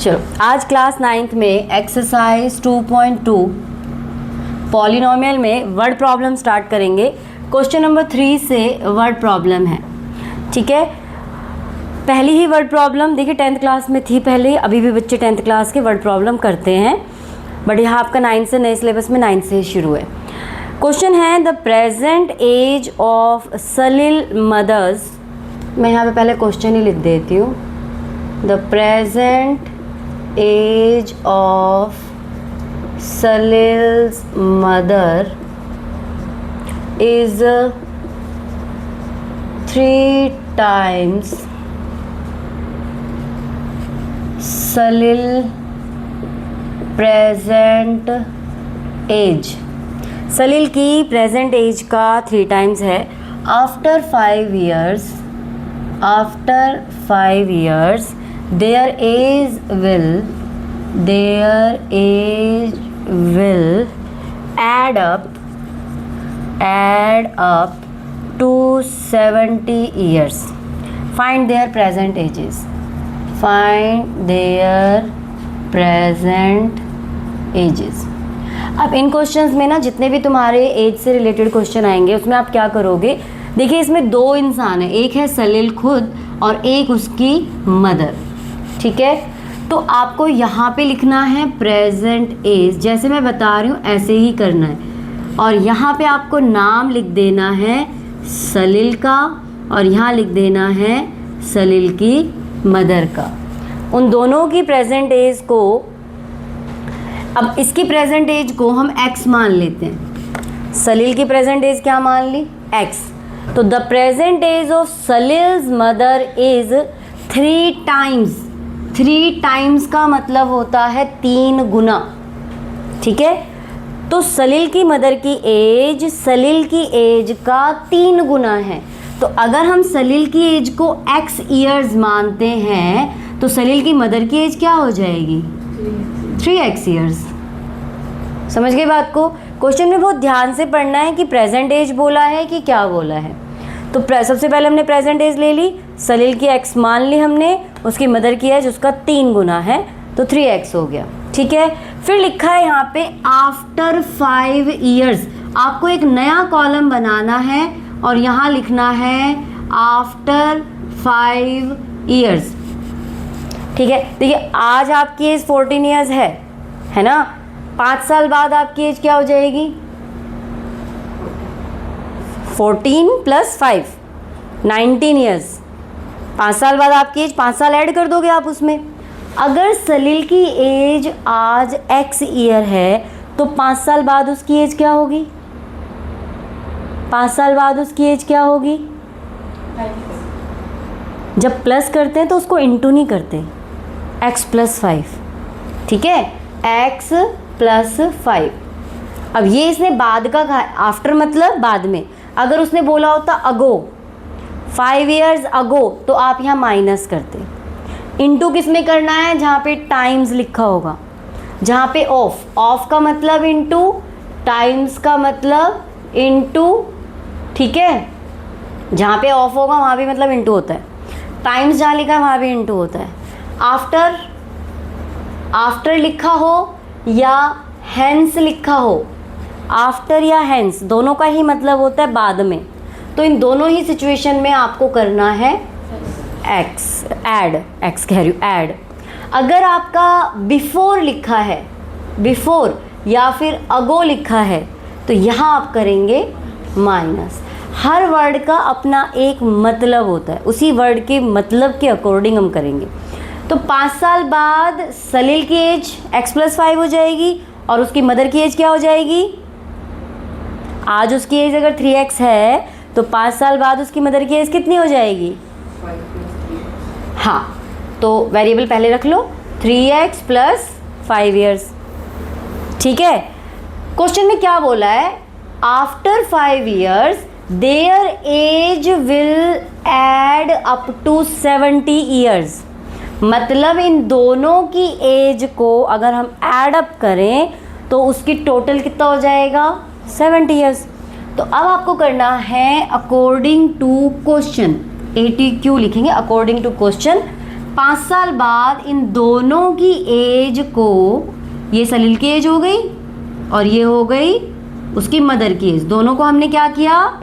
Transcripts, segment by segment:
चलो आज class 9th में एक्सरसाइज 2.2 पॉलिनोमियल में वर्ड प्रॉब्लम स्टार्ट करेंगे। क्वेश्चन नंबर 3 से वर्ड प्रॉब्लम है, ठीक है। पहली ही वर्ड प्रॉब्लम देखिए 10th क्लास में थी पहले, अभी भी बच्चे 10th क्लास के वर्ड प्रॉब्लम करते हैं, बट यहाँ आपका 9 से नए सिलेबस में 9 से ही शुरू है। क्वेश्चन है the present age of Salil mother's. मैं यहाँ पे पहले क्वेश्चन ही लिख देती हूँ। The present age of Salil's mother is 3 times Salil present age। Salil की प्रेजेंट एज का 3 टाइम्स है। After 5 years their age will add up to 70 years. Find their present ages. अब इन क्वेश्चंस में ना जितने भी तुम्हारे एज से रिलेटेड क्वेश्चन आएंगे उसमें आप क्या करोगे, देखिए इसमें 2 इंसान हैं, एक है सलील खुद और एक उसकी मदर, ठीक है। तो आपको यहाँ पे लिखना है प्रेजेंट एज, जैसे मैं बता रही हूँ ऐसे ही करना है, और यहाँ पे आपको नाम लिख देना है सलील का और यहाँ लिख देना है सलील की मदर का। उन दोनों की प्रेजेंट एज को, अब इसकी प्रेजेंट एज को हम x मान लेते हैं। सलील की प्रेजेंट एज क्या मान ली? x। तो the present age of Salil's mother is 3 times. 3 times का मतलब होता है 3 गुना, ठीक है। तो सलील की मदर की एज सलील की एज का 3 गुना है। तो अगर हम सलील की एज को x ईयर्स मानते हैं तो सलील की मदर की एज क्या हो जाएगी? 3x years. समझ गए बात को? क्वेश्चन में बहुत ध्यान से पढ़ना है कि प्रेजेंट एज बोला है कि क्या बोला है। तो सबसे पहले हमने प्रेजेंट एज ले ली, सलील की x मान ली हमने, उसकी मदर की एज उसका 3 गुना है तो 3x हो गया, ठीक है। फिर लिखा है यहाँ पे आफ्टर 5 years। आपको एक नया कॉलम बनाना है और यहाँ लिखना है आफ्टर 5 years, ठीक है। देखिए आज आपकी एज 14 years है ना। 5 साल बाद आपकी एज क्या हो जाएगी? 14 + 5 19 years। 5 साल बाद आपकी एज 5 साल ऐड कर दोगे आप उसमें। अगर सलील की एज आज x ईयर है तो 5 साल बाद उसकी एज क्या होगी? 5 साल बाद उसकी एज क्या होगी? जब प्लस करते हैं तो उसको इंटू नहीं करते, x + 5, ठीक है। x + 5। अब ये इसने बाद का कहा, आफ्टर मतलब बाद में। अगर उसने बोला होता अगो 5 years अगो तो आप यहाँ माइनस करते। इंटू किस में करना है? जहाँ पे टाइम्स लिखा होगा, जहाँ पे ऑफ का मतलब इंटू, टाइम्स का मतलब इंटू, ठीक है। जहाँ पे ऑफ होगा वहाँ भी मतलब इंटू होता है, टाइम्स जहाँ लिखा है वहाँ भी इंटू होता है। आफ्टर लिखा हो या हेंस लिखा हो, आफ्टर या हेंस दोनों का ही मतलब होता है बाद में। तो इन दोनों ही सिचुएशन में आपको करना है ऐड। अगर आपका बिफोर लिखा है, बिफोर या फिर अगो लिखा है तो यहाँ आप करेंगे माइनस। हर वर्ड का अपना एक मतलब होता है, उसी वर्ड के मतलब के अकॉर्डिंग हम करेंगे। तो 5 साल बाद सलील की एज x + 5 हो जाएगी और उसकी मदर की एज क्या हो जाएगी? आज उसकी एज अगर 3x है तो 5 साल बाद उसकी मदर की एज कितनी हो जाएगी? हाँ, तो वेरिएबल पहले रख लो 3x + 5 years, ठीक है। क्वेश्चन में क्या बोला है? After 5 years their age will add up to 70 years। मतलब इन दोनों की एज को अगर हम ऐड अप करें तो उसकी टोटल कितना हो जाएगा? 70 years। तो अब आपको करना है अकॉर्डिंग टू क्वेश्चन, ATQ लिखेंगे अकॉर्डिंग टू क्वेश्चन, 5 साल बाद इन दोनों की एज को, ये सलील की एज हो गई और ये हो गई उसकी मदर की एज, दोनों को हमने क्या किया,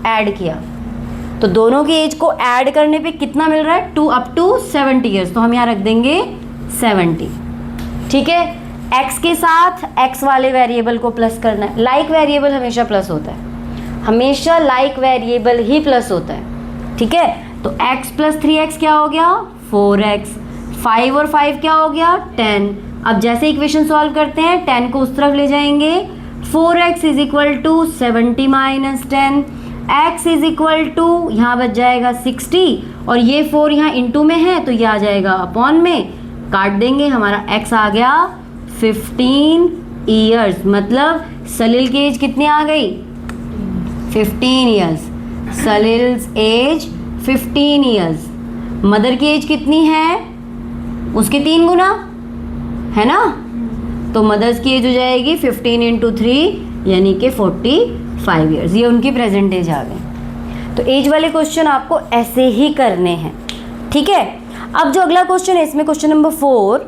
ऐड किया। तो दोनों की एज को ऐड करने पे कितना मिल रहा है, 2 अप टू 70 ईयर्स, तो हम यहाँ रख देंगे 70। ठीक है, x के साथ x वाले वेरिएबल को प्लस करना है। लाइक वेरिएबल हमेशा प्लस होता है, हमेशा लाइक वेरिएबल ही प्लस होता है। ठीक है, तो x प्लस 3x क्या हो गया, 4x। 5 और 5 क्या हो गया, 10। अब जैसे इक्वेशन सॉल्व करते हैं 10 को उस तरफ ले जाएंगे, 4x is equal to 70 minus 10, x is equal to यहाँ बच जाएगा 60, और ये 4 यहाँ इंटू में है तो ये आ जाएगा अपॉन में, काट देंगे, हमारा x आ गया 15 ईयर्स। मतलब सलील की एज कितनी आ गई, 15 years. Salil's age 15 years. Mother की एज कितनी है, उसके 3 गुना है ना, तो मदर्स की एज हो जाएगी 15 इंटू 3 यानी कि 45 ईयर्स। ये उनकी प्रेजेंट एज आ गई। तो एज वाले क्वेश्चन आपको ऐसे ही करने हैं। ठीक है, अब जो अगला क्वेश्चन है इसमें क्वेश्चन नंबर 4।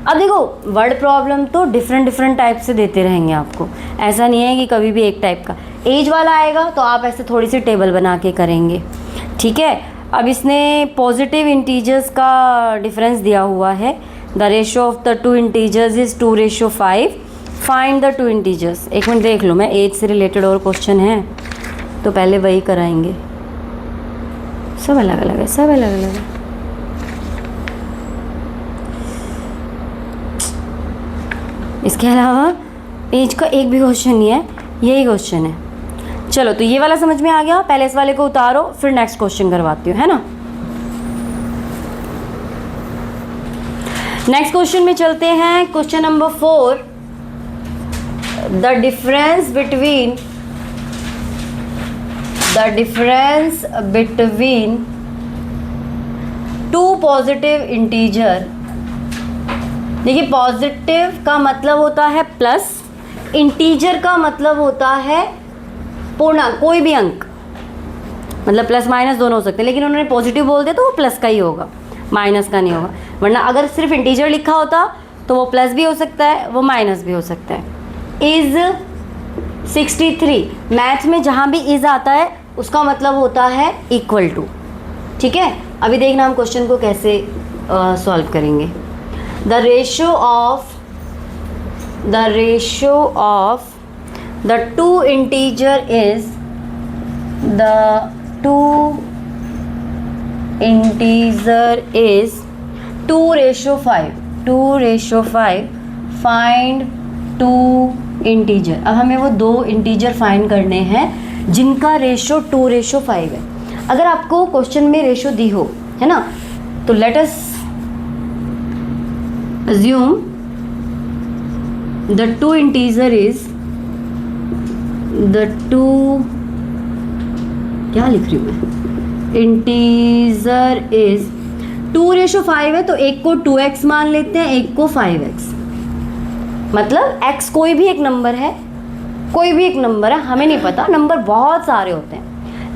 अब देखो वर्ड प्रॉब्लम तो डिफरेंट टाइप से देते रहेंगे आपको, ऐसा नहीं है कि कभी भी एक टाइप का। एज वाला आएगा तो आप ऐसे थोड़ी सी टेबल बना के करेंगे। ठीक है, अब इसने पॉजिटिव इंटीजर्स का डिफरेंस दिया हुआ है। The ratio of the 2 integers is 2:5। Find the 2 integers. एक मिनट देख लो, मैं एज से रिलेटेड और क्वेश्चन है तो पहले वही कराएंगे। सब अलग अलग है, सब अलग अलग है। इसके अलावा एज का एक भी क्वेश्चन नहीं है, यही क्वेश्चन है। चलो तो ये वाला समझ में आ गया, पहले इस वाले को उतारो फिर नेक्स्ट क्वेश्चन करवाती हूँ, है ना। नेक्स्ट क्वेश्चन में चलते हैं। Question number 4, the difference between 2 positive integer. देखिए पॉजिटिव का मतलब होता है प्लस, इंटीजर का मतलब होता है पूर्णांक, कोई भी अंक, मतलब प्लस माइनस दोनों हो सकते हैं, लेकिन उन्होंने पॉजिटिव बोल दिया तो वो प्लस का ही होगा, माइनस का नहीं होगा। वरना अगर सिर्फ इंटीजर लिखा होता तो वो प्लस भी हो सकता है, वो माइनस भी हो सकता है। इज 63, मैथ में जहाँ भी इज आता है उसका मतलब होता है इक्वल टू। ठीक है, अभी देखना हम क्वेश्चन को कैसे सॉल्व करेंगे। The ratio of the 2 integer is 2:5. 2:5. Find 2 integer. अब हमें वो 2 इंटीजर फाइंड करने हैं जिनका रेशो 2:5 है। अगर आपको क्वेश्चन में रेशो दी हो, है ना, तो let us assume the 2 integer is क्या लिख रही हूँ मैं, इंटीजर इज 2:5 है तो एक को 2x मान लेते हैं, एक को 5x। मतलब x कोई भी एक नंबर है, कोई भी एक नंबर है, हमें नहीं पता, नंबर बहुत सारे होते हैं,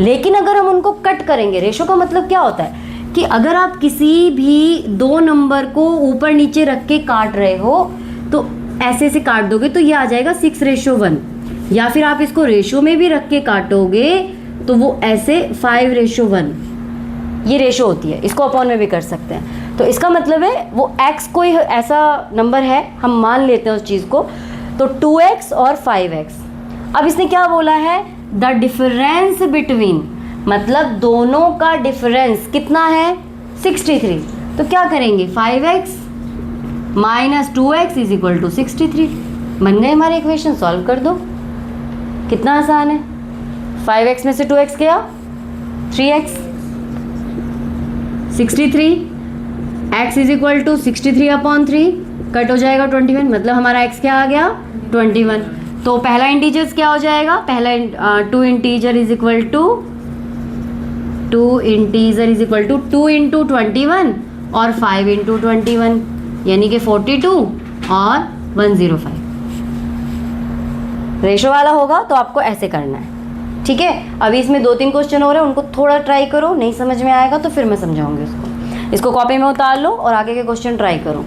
लेकिन अगर हम उनको कट करेंगे, रेशो का मतलब क्या होता है कि अगर आप किसी भी 2 नंबर को ऊपर नीचे रख के काट रहे हो तो ऐसे से काट दोगे तो ये आ जाएगा 6:1, या फिर आप इसको रेशो में भी रख के काटोगे तो वो ऐसे 5:1, ये रेशो होती है, इसको अपॉन में भी कर सकते हैं। तो इसका मतलब है वो x कोई ऐसा नंबर है, हम मान लेते हैं उस चीज़ को, तो 2x और 5x। अब इसने क्या बोला है, द डिफरेंस बिटवीन, मतलब दोनों का डिफरेंस कितना है, 63। तो क्या करेंगे, 5x minus 2x is equal to 63। बन गए हमारे इक्वेशन, सॉल्व कर दो, कितना आसान है। 5x में से 2x गया 3x, 63, x is equal to 63 upon 3, cut हो जाएगा 21, मतलब हमारा x क्या आ गया, 21। तो पहला इंटीजर्स क्या हो जाएगा, पहला 2 integer is equal to 2 into 21 और 5 इंटू 21 यानी कि 42 और 105। रेशो वाला होगा तो आपको ऐसे करना है। ठीक है, अभी इसमें 2-3 क्वेश्चन हो रहे हैं, उनको थोड़ा ट्राई करो, नहीं समझ में आएगा तो फिर मैं समझाऊंगी उसको। इसको कॉपी में उतार लो और आगे के क्वेश्चन ट्राई करो।